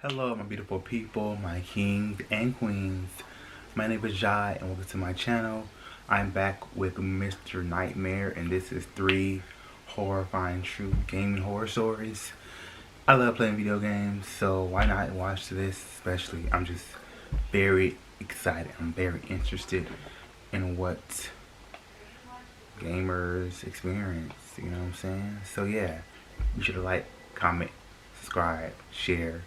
Hello, my beautiful people, my kings and queens. My name is Jai, and welcome to my channel. I'm back with Mr. Nightmare, and this is 3 horrifying true gaming horror stories. I love playing video games, so why not watch this? Especially, I'm just very excited. I'm very interested in what gamers experience. You know what I'm saying? So yeah, you should like, comment, subscribe, share.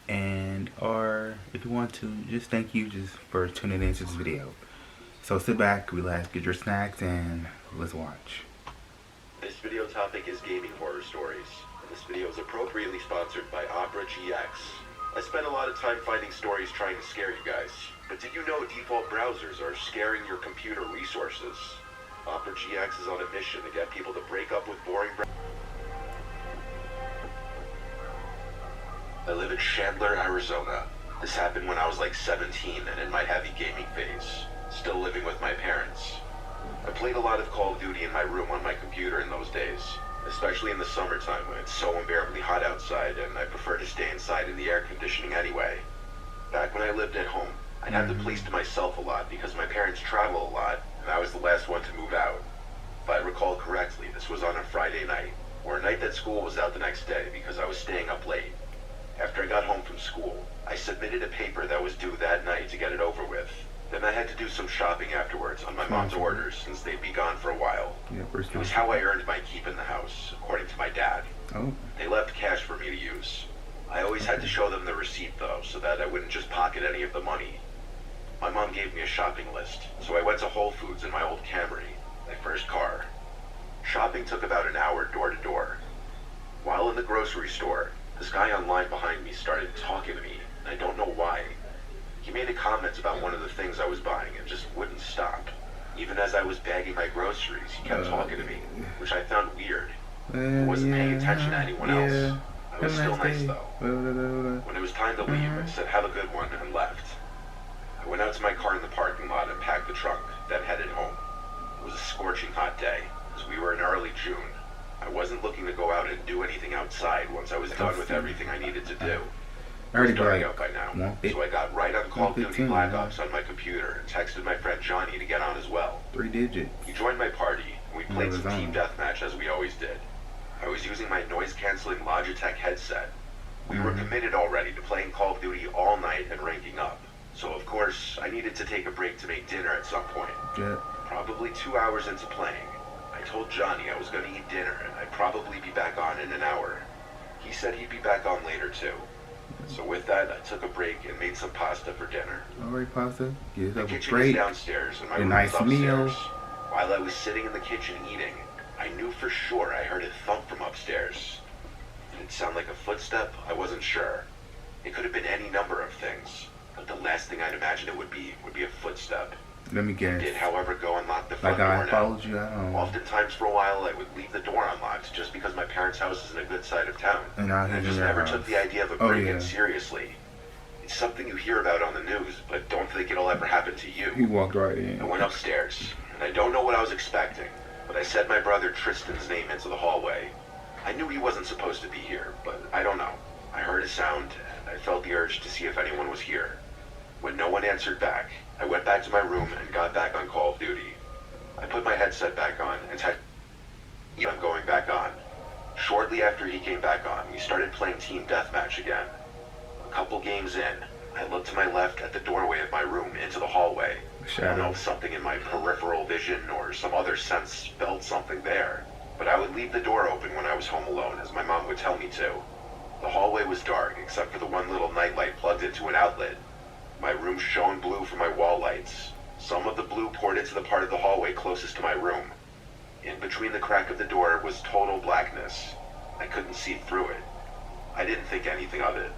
And or if you want to, just thank you just for tuning into this video. So sit back, relax, get your snacks, and let's watch. This video topic is gaming horror stories, and this video is appropriately sponsored by Opera GX. I spent a lot of time finding stories trying to scare you guys, but did you know default browsers are scaring your computer resources? Opera GX is on a mission to get people to break up with boring browsers. I live in Chandler, Arizona. This happened when I was like 17 and in my heavy gaming phase, still living with my parents. I played a lot of Call of Duty in my room on my computer in those days, especially in the summertime when it's so unbearably hot outside and I prefer to stay inside in the air conditioning anyway. Back when I lived at home, I'd have the place to myself a lot because my parents travel a lot and I was the last one to move out. If I recall correctly, this was on a Friday night, or a night that school was out the next day because I was staying up late. After I got home from school, I submitted a paper that was due that night to get it over with. Then I had to do some shopping afterwards on my mom's orders since they'd be gone for a while. It was how I earned my keep in the house, according to my dad. They left cash for me to use. I always had to show them the receipt though, so that I wouldn't just pocket any of the money. My mom gave me a shopping list, so I went to Whole Foods in my old Camry, my first car. Shopping took about an hour door to door. While in the grocery store, this guy on line behind me started talking to me, and I don't know why. He made a comment about one of the things I was buying and just wouldn't stop. Even as I was bagging my groceries, he kept talking to me, which I found weird. I wasn't paying attention to anyone else. I was still nice though. When it was time to leave, I said, "Have a good one," and left. I went out to my car in the parking lot and packed the trunk, then headed home. It was a scorching hot day, as we were in early June. I wasn't looking to go out and do anything outside once I was done with everything I needed to do. It was dark out by now, so I got right on Call of Duty Black Ops on my computer and texted my friend Johnny to get on as well. 3 digits. He joined my party, and we played some team deathmatch as we always did. I was using my noise-canceling Logitech headset. We were committed already to playing Call of Duty all night and ranking up, so of course I needed to take a break to make dinner at some point. Probably 2 hours into playing, I told Johnny I was going to eat dinner and I'd probably be back on in an hour. He said he'd be back on later too. So with that, I took a break and made some pasta for dinner. Alright, pasta. The kitchen is downstairs and my room is upstairs. While I was sitting in the kitchen eating, I knew for sure I heard a thump from upstairs. Did it sound like a footstep? I wasn't sure. It could have been any number of things, but the last thing I'd imagine it would be a footstep. Let me guess. I did, however, go unlock the front door I now. followed you out. Oftentimes for a while I would leave the door unlocked just because my parents' house is in a good side of town. And I just never took the idea of a break-in seriously. It's something you hear about on the news, but don't think it'll ever happen to you. He walked right in. I went upstairs, and I don't know what I was expecting, but I said my brother Tristan's name into the hallway. I knew he wasn't supposed to be here, but I don't know. I heard a sound, and I felt the urge to see if anyone was here. When no one answered back, I went back to my room and got back on Call of Duty. I put my headset back on and I'm going back on. Shortly after he came back on, we started playing Team Deathmatch again. A couple games in, I looked to my left at the doorway of my room into the hallway. I don't know if something in my peripheral vision or some other sense felt something there, but I would leave the door open when I was home alone, as my mom would tell me to. The hallway was dark except for the one little nightlight plugged into an outlet. My room shone blue from my wall lights. Some of the blue poured into the part of the hallway closest to my room. In between the crack of the door was total blackness. I couldn't see through it. I didn't think anything of it.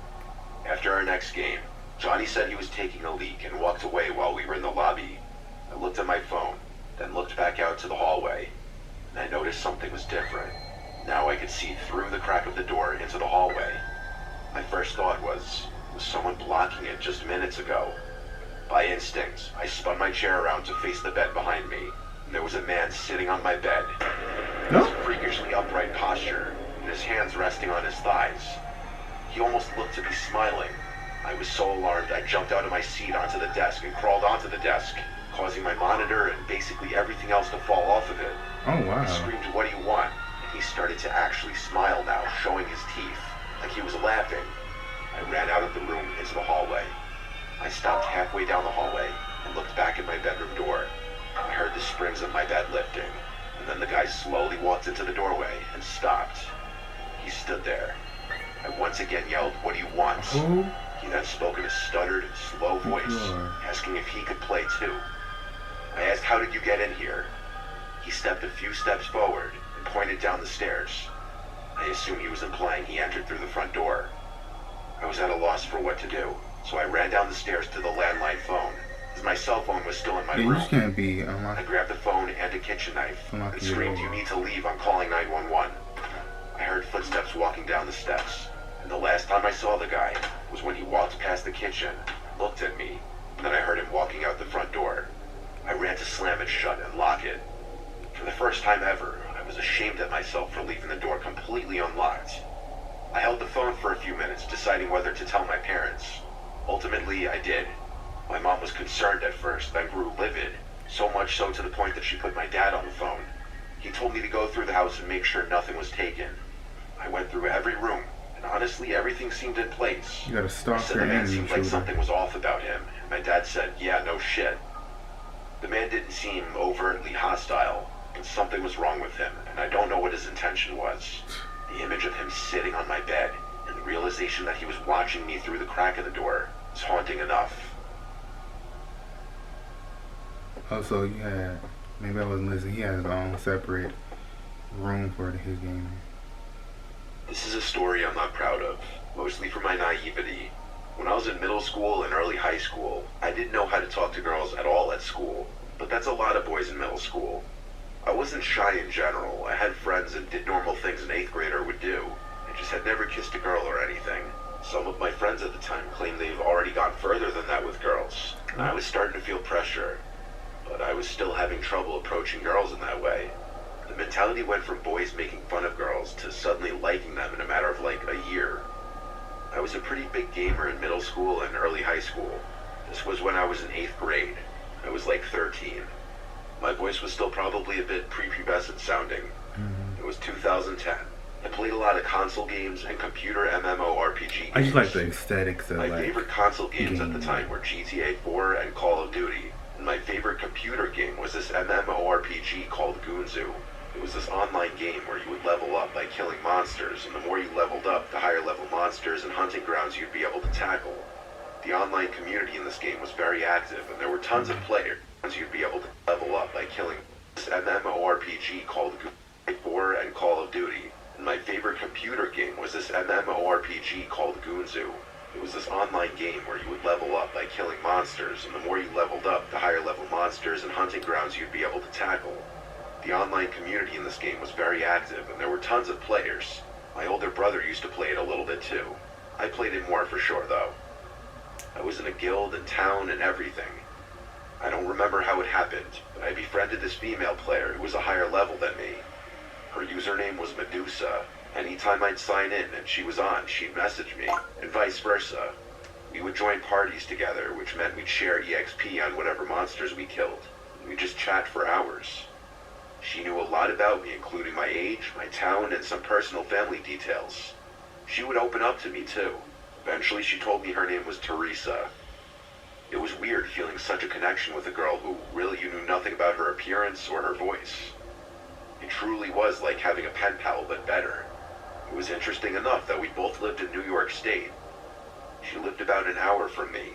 After our next game, Johnny said he was taking a leak and walked away while we were in the lobby. I looked at my phone, then looked back out to the hallway, and I noticed something was different. Now I could see through the crack of the door into the hallway. My first thought was someone blocking it just minutes ago? By instinct, I spun my chair around to face the bed behind me, and there was a man sitting on my bed. His freakishly upright posture, and his hands resting on his thighs. He almost looked to be smiling. I was so alarmed I jumped out of my seat onto the desk and crawled onto the desk, causing my monitor and basically everything else to fall off of it. Oh, wow. I screamed, "What do you want?" And he started to actually smile now, showing his teeth, like he was laughing. I ran out of the room into the hallway. I stopped halfway down the hallway and looked back at my bedroom door. I heard the springs of my bed lifting, and then the guy slowly walked into the doorway and stopped. He stood there. I once again yelled, "What do you want?" Who? He then spoke in a stuttered, slow voice, Sure. asking if he could play too. I asked, "How did you get in here?" He stepped a few steps forward and pointed down the stairs. I assumed he was implying he entered through the front door. I was at a loss for what to do, so I ran down the stairs to the landline phone, as my cell phone was still in my Yeah, you room. just can't be I unlocking. grabbed the phone and a kitchen knife Unlock and your screamed, door. "You need to leave, I'm calling 911. I heard footsteps walking down the steps, and the last time I saw the guy was when he walked past the kitchen, looked at me, and then I heard him walking out the front door. I ran to slam it shut and lock it. For the first time ever, I was ashamed at myself for leaving the door completely unlocked. I held the phone for a few minutes, deciding whether to tell my parents. Ultimately, I did. My mom was concerned at first, then grew livid, so much so to the point that she put my dad on the phone. He told me to go through the house and make sure nothing was taken. I went through every room, and honestly, everything seemed in place. You gotta I stalk said your the man enemy, seemed like shooter. something was off about him, and my dad said, "Yeah, no shit." The man didn't seem overtly hostile, but something was wrong with him, and I don't know what his intention was. The image of him sitting on my bed, and the realization that he was watching me through the crack of the door, was haunting enough. Also, you had, maybe I wasn't listening, he had his own separate room for his gaming. This is a story I'm not proud of, mostly for my naivety. When I was in middle school and early high school, I didn't know how to talk to girls at all at school, but that's a lot of boys in middle school. I wasn't shy in general. I had friends and did normal things an 8th grader would do. I just had never kissed a girl or anything. Some of my friends at the time claimed they've already gone further than that with girls, and I was starting to feel pressure. But I was still having trouble approaching girls in that way. The mentality went from boys making fun of girls to suddenly liking them in a matter of like a year. I was a pretty big gamer in middle school and early high school. This was when I was in 8th grade. I was like 13. My voice was still probably a bit prepubescent sounding. It was 2010. I played a lot of console games and computer MMORPG games. I just like the aesthetics of My like. favorite console games at the game. time were GTA 4 and Call of Duty. And my favorite computer game was this MMORPG called Gunzu. It was this online game where you would level up by killing monsters, and the more you leveled up, the higher level monsters and hunting grounds you'd be able to tackle. The online community in this game was very active, and there were tons of players. You'd be able to level up by killing this MMORPG called Gunzu 4 and Call of Duty. And my favorite computer game was this MMORPG called Gunzu. It was this online game where you would level up by killing monsters, and the more you leveled up, the higher level monsters and hunting grounds you'd be able to tackle. The online community in this game was very active, and there were tons of players. My older brother used to play it a little bit too. I played it more for sure though. I was in a guild and town and everything. I don't remember how it happened, but I befriended this female player who was a higher level than me. Her username was Medusa. Anytime I'd sign in and she was on, she'd message me, and vice versa. We would join parties together, which meant we'd share EXP on whatever monsters we killed. We'd just chat for hours. She knew a lot about me, including my age, my town, and some personal family details. She would open up to me too. Eventually she told me her name was Teresa. It was weird feeling such a connection with a girl who really you knew nothing about her appearance or her voice. It truly was like having a pen pal, but better. It was interesting enough that we both lived in New York State. She lived about an hour from me.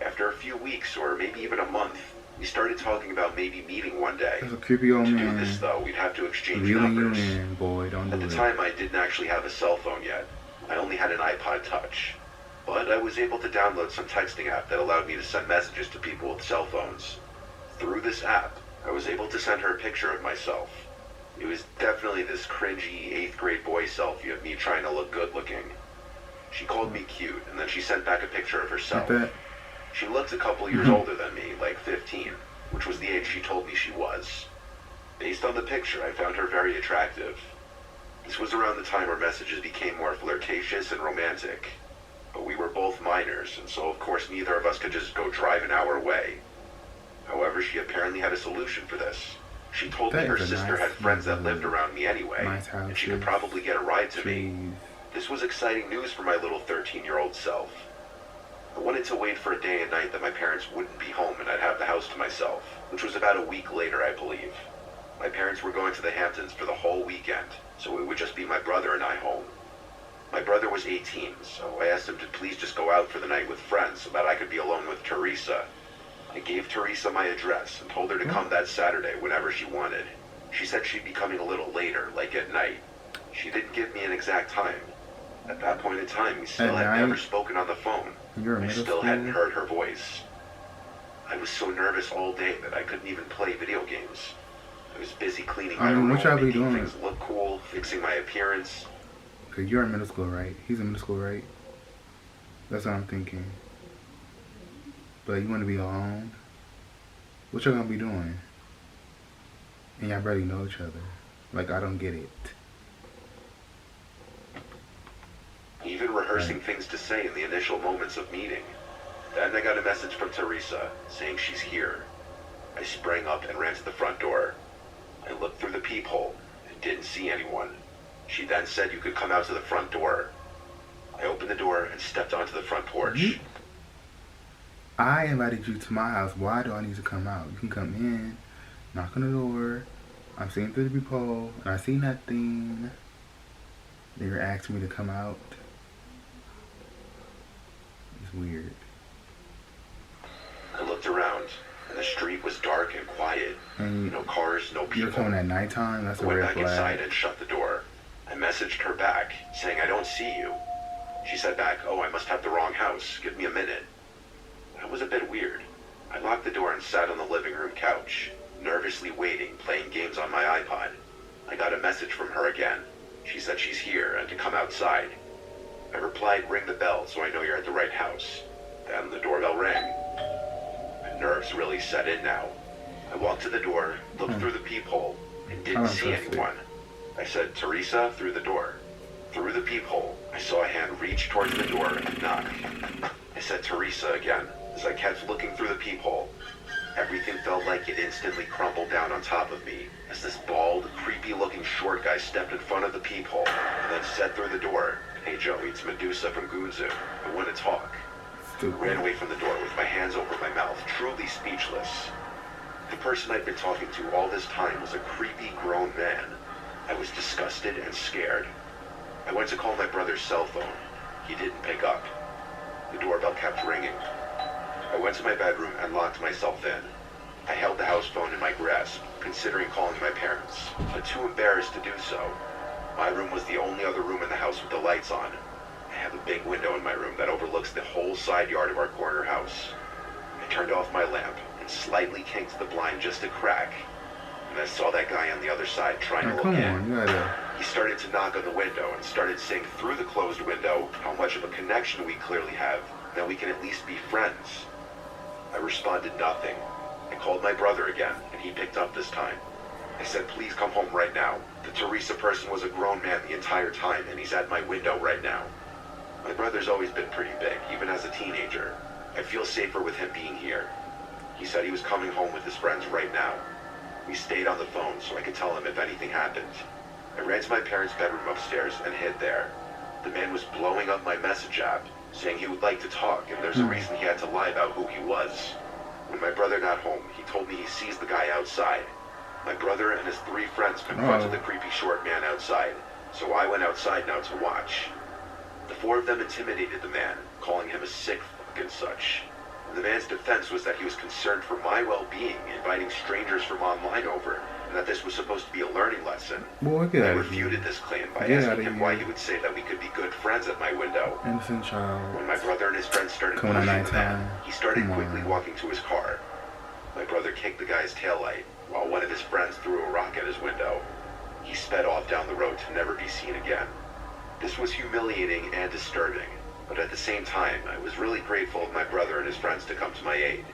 After a few weeks, or maybe even a month, we started talking about maybe meeting one day. That's a creepy old To man. do this, though, we'd have to exchange Reeling you numbers. in, boy. Don't At do the it. time, I didn't actually have a cell phone yet. I only had an iPod Touch. But I was able to download some texting app that allowed me to send messages to people with cell phones. Through this app, I was able to send her a picture of myself. It was definitely this cringy 8th grade boy selfie of me trying to look good looking. She called me cute, and then she sent back a picture of herself. Like that? She looked a couple years older than me, like 15, which was the age she told me she was. Based on the picture, I found her very attractive. This was around the time our messages became more flirtatious and romantic. both minors, and so of course neither of us could just go drive an hour away. However, she apparently had a solution for this. She told me her sister had friends that lived around me anyway, and she could probably get a ride to me. This was exciting news for my little 13-year-old self. I wanted to wait for a day and night that my parents wouldn't be home and I'd have the house to myself, which was about a week later, I believe. My parents were going to the Hamptons for the whole weekend, so it would just be my brother and I home. My brother was 18, so I asked him to please just go out for the night with friends so that I could be alone with Teresa. I gave Teresa my address and told her to come that Saturday whenever she wanted. She said she'd be coming a little later, like at night. She didn't give me an exact time. At that point in time, we still had never spoken on the phone. I still hadn't heard her voice. I was so nervous all day that I couldn't even play video games. I was busy cleaning my room, making things look cool, fixing my appearance. Cause you're in middle school, right? He's in middle school, right? That's what I'm thinking. But you want to be alone? What y'all gonna be doing? And y'all barely know each other. Like, I don't get it. Even rehearsing things to say in the initial moments of meeting. Then I got a message from Teresa saying she's here. I sprang up and ran to the front door. I looked through the peephole and didn't see anyone. She then said you could come out to the front door. I opened the door and stepped onto the front porch. I invited you to my house. Why do I need to come out? You can come in, knock on the door. I'm seeing through the peephole and I see nothing. Then you're asking me to come out. It's weird. I looked around and the street was dark and quiet. And no cars, no people. You're coming at nighttime? That's a red flag. I went back inside and shut the door. I messaged her back, saying I don't see you. She said back, oh, I must have the wrong house. Give me a minute. That was a bit weird. I locked the door and sat on the living room couch, nervously waiting, playing games on my iPod. I got a message from her again. She said she's here and to come outside. I replied, ring the bell so I know you're at the right house. Then the doorbell rang. My nerves really set in now. I walked to the door, looked through the peephole, and didn't see anyone. I said, Teresa, through the door. Through the peephole, I saw a hand reach towards the door and knock. I said, Teresa again, as I kept looking through the peephole. Everything felt like it instantly crumbled down on top of me as this bald, creepy-looking short guy stepped in front of the peephole and then said through the door, hey Joey, it's Medusa from Gunzu. I want to talk. I ran away from the door with my hands over my mouth, truly speechless. The person I'd been talking to all this time was a creepy grown man. I was disgusted and scared. I went to call my brother's cell phone. He didn't pick up. The doorbell kept ringing. I went to my bedroom and locked myself in. I held the house phone in my grasp, considering calling my parents, but too embarrassed to do so. My room was the only other room in the house with the lights on. I have a big window in my room that overlooks the whole side yard of our corner house. I turned off my lamp and slightly kinked the blind just a crack. And I saw that guy on the other side trying to look in. He started to knock on the window and started saying through the closed window how much of a connection we clearly have, that we can at least be friends. I responded nothing. I called my brother again, and he picked up this time. I said, please come home right now. The Teresa person was a grown man the entire time, and he's at my window right now. My brother's always been pretty big, even as a teenager. I feel safer with him being here. He said he was coming home with his friends right now. We stayed on the phone so I could tell him if anything happened. I ran to my parents' bedroom upstairs and hid there. The man was blowing up my message app, saying he would like to talk, and there's a reason he had to lie about who he was. When my brother got home, he told me he sees the guy outside. My brother and his 3 friends confronted the creepy short man outside, so I went outside now to watch. The 4 of them intimidated the man, calling him a sick fuck and such. And the man's defense was that he was concerned for my well-being, inviting strangers from online over, and that this was supposed to be a learning lesson. I refuted this claim by asking him why he would say that we could be good friends at my window. Innocent child. When my brother and his friends started pushing the man, he started quickly walking to his car. My brother kicked the guy's taillight, while one of his friends threw a rock at his window. He sped off down the road to never be seen again. This was humiliating and disturbing, but at the same time, I was really grateful of my brother and his friends to come to my aid.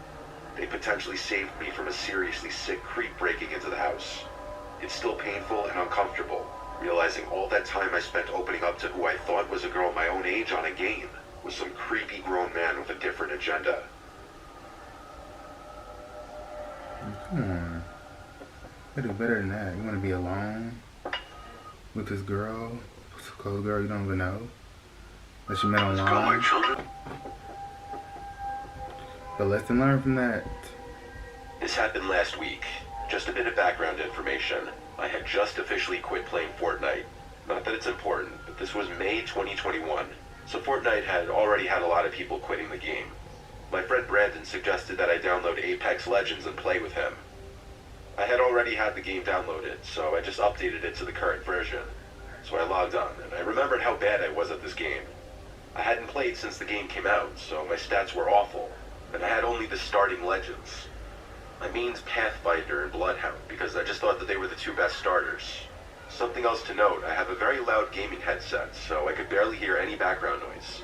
They potentially saved me from a seriously sick creep breaking into the house. It's still painful and uncomfortable, realizing all that time I spent opening up to who I thought was a girl my own age on a game. was some creepy grown man with a different agenda. Come on. You do better than that. You want to be alone with this girl, this close girl you don't even know, that you met online. The lesson learned from that. This happened last week. Just a bit of background information. I had just officially quit playing Fortnite. Not that it's important, but this was May 2021. So Fortnite had already had a lot of people quitting the game. My friend Brandon suggested that I download Apex Legends and play with him. I had already had the game downloaded, so I just updated it to the current version. So I logged on, and I remembered how bad I was at this game. I hadn't played since the game came out, so my stats were awful, and I had only the starting Legends. I means Pathfinder and Bloodhound, because I just thought that they were the two best starters. Something else to note, I have a very loud gaming headset, so I could barely hear any background noise.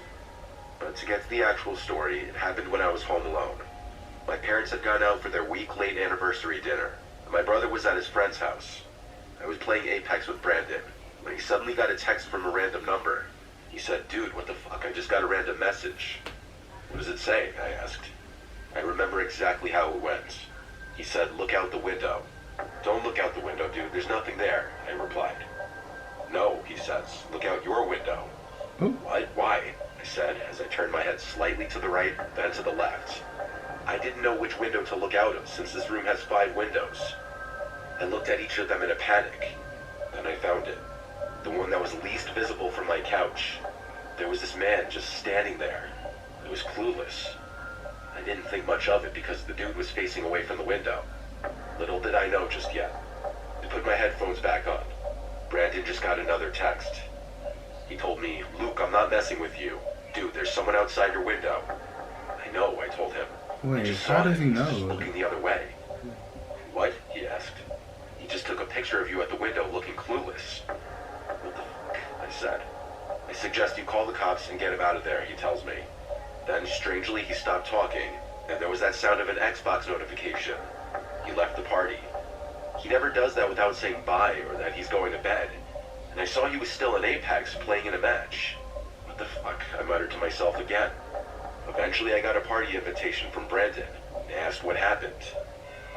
But to get to the actual story, it happened when I was home alone. My parents had gone out for their week-late anniversary dinner, and my brother was at his friend's house. I was playing Apex with Brandon, when he suddenly got a text from a random number. He said, "Dude, what the fuck, I just got a random message." "What does it say?" I asked. I remember exactly how it went. He said, "Look out the window." "Don't look out the window, dude, there's nothing there," I replied. "No," he says, "look out your window." Ooh. "What? Why?" I said, as I turned my head slightly to the right, then to the left. I didn't know which window to look out of, since this room has 5 windows. I looked at each of them in a panic. Then I found it. The one that was least visible from my couch. There was this man just standing there. It was clueless. I didn't think much of it because the dude was facing away from the window. Little did I know just yet. I put my headphones back on. Brandon just got another text. He told me, "Luke, I'm not messing with you. Dude, there's someone outside your window." "I know," I told him. Wait, I just how saw does he him. know? He's just looking the other way. "What?" he asked. "He just took a picture of you at the window looking clueless." "What the fuck?" I said. "I suggest you call the cops and get him out of there," he tells me. Then, strangely, he stopped talking, and there was that sound of an Xbox notification. He left the party. He never does that without saying bye or that he's going to bed. And I saw he was still in Apex, playing in a match. What the fuck? I muttered to myself again. Eventually, I got a party invitation from Brandon and asked what happened.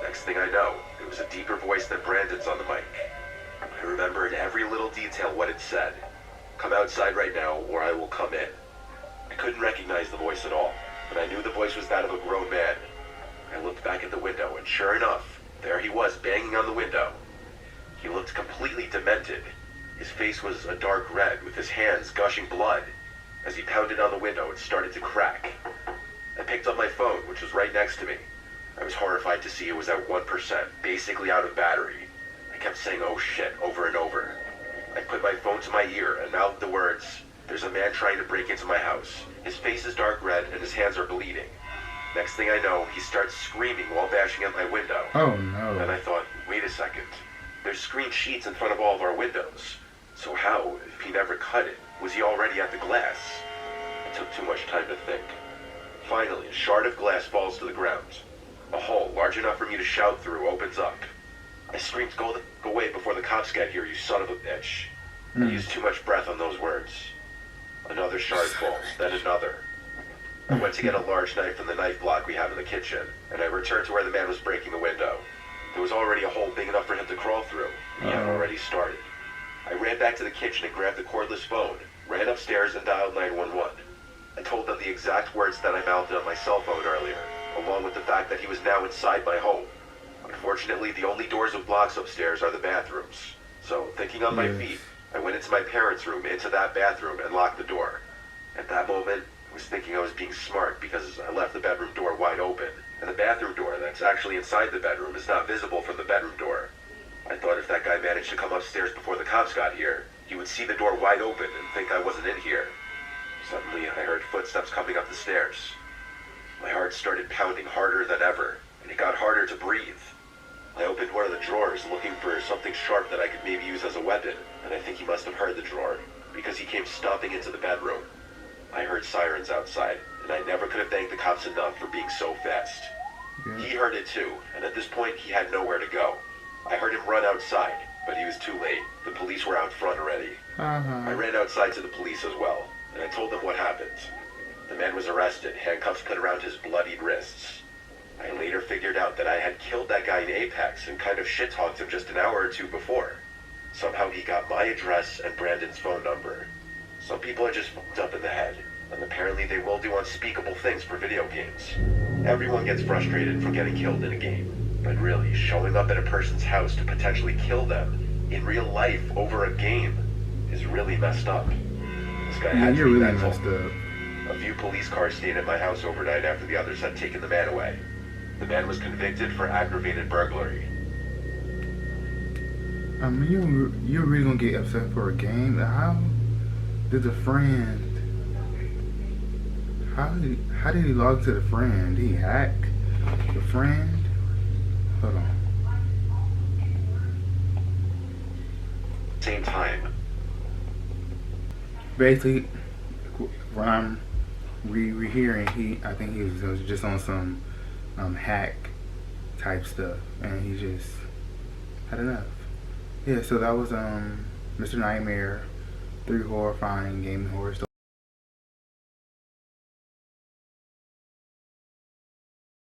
Next thing I know, it was a deeper voice than Brandon's on the mic. I remember in every little detail what it said. "Come outside right now, or I will come in." I couldn't recognize the voice at all, but I knew the voice was that of a grown man. I looked back at the window, and sure enough, there he was, banging on the window. He looked completely demented. His face was a dark red, with his hands gushing blood. As he pounded on the window, it started to crack. I picked up my phone, which was right next to me. I was horrified to see it was at 1%, basically out of battery. I kept saying, "Oh shit," over and over. I put my phone to my ear and mouthed the words, "There's a man trying to break into my house. His face is dark red and his hands are bleeding." Next thing I know, he starts screaming while bashing at my window. Oh no. And I thought, wait a second. There's screen sheets in front of all of our windows. So how, if he never cut it, was he already at the glass? It took too much time to think. Finally, a shard of glass falls to the ground. A hole large enough for me to shout through opens up. I screamed, "Go away before the cops get here, you son of a bitch." I used too much breath on those words. Another shard falls, then another. I went to get a large knife from the knife block we have in the kitchen, and I returned to where the man was breaking the window. There was already a hole big enough for him to crawl through, and he had already started. I ran back to the kitchen and grabbed the cordless phone, ran upstairs and dialed 911. I told them the exact words that I mouthed on my cell phone earlier, along with the fact that he was now inside my home. Unfortunately, the only doors with locks upstairs are the bathrooms. So, thinking on my feet, I went into my parents' room, into that bathroom, and locked the door. At that moment, I was thinking I was being smart because I left the bedroom door wide open, and the bathroom door that's actually inside the bedroom is not visible from the bedroom door. I thought if that guy managed to come upstairs before the cops got here, he would see the door wide open and think I wasn't in here. Suddenly, I heard footsteps coming up the stairs. My heart started pounding harder than ever, and it got harder to breathe. I opened one of the drawers looking for something sharp that I could maybe use as a weapon, and I think he must have heard the drawer, because he came stomping into the bedroom. I heard sirens outside, and I never could have thanked the cops enough for being so fast. Yeah. He heard it too, and at this point he had nowhere to go. I heard him run outside, but he was too late. The police were out front already. I ran outside to the police as well, and I told them what happened. The man was arrested, handcuffs put around his bloodied wrists. I later figured out that I had killed that guy in Apex and kind of shit-talked him just an hour or two before. Somehow he got my address and Brandon's phone number. Some people are just fucked up in the head, and apparently they will do unspeakable things for video games. Everyone gets frustrated from getting killed in a game, but really, showing up at a person's house to potentially kill them in real life over a game is really messed up. This guy Yeah, had you're to be really mental. messed up. A few police cars stayed at my house overnight after the others had taken the man away. The man was convicted for aggravated burglary. I mean, you're really gonna get upset for a game? How did the friend? How did he log to the friend? Did he hack the friend? Hold on. Same time. Basically, what I'm hearing, I think he was just on some hack type stuff, and he just had enough. Yeah, so that was Mr. Nightmare, 3 horrifying gaming horror stories.